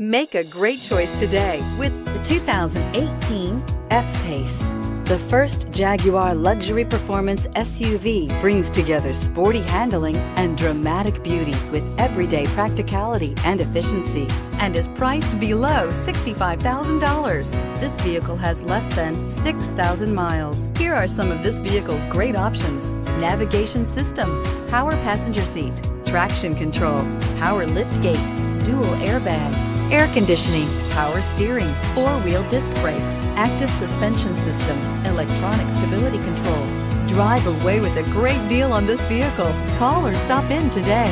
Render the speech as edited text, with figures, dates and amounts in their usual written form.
Make a great choice today with the 2018 F-PACE. The first Jaguar luxury performance SUV brings together sporty handling and dramatic beauty with everyday practicality and efficiency, and is priced below $65,000. This vehicle has less than 6,000 miles. Here are some of this vehicle's great options: navigation system, power passenger seat, traction control, power liftgate, dual airbags, air conditioning, power steering, four-wheel disc brakes, active suspension system, electronic stability control. Drive away with a great deal on this vehicle. Call or stop in today.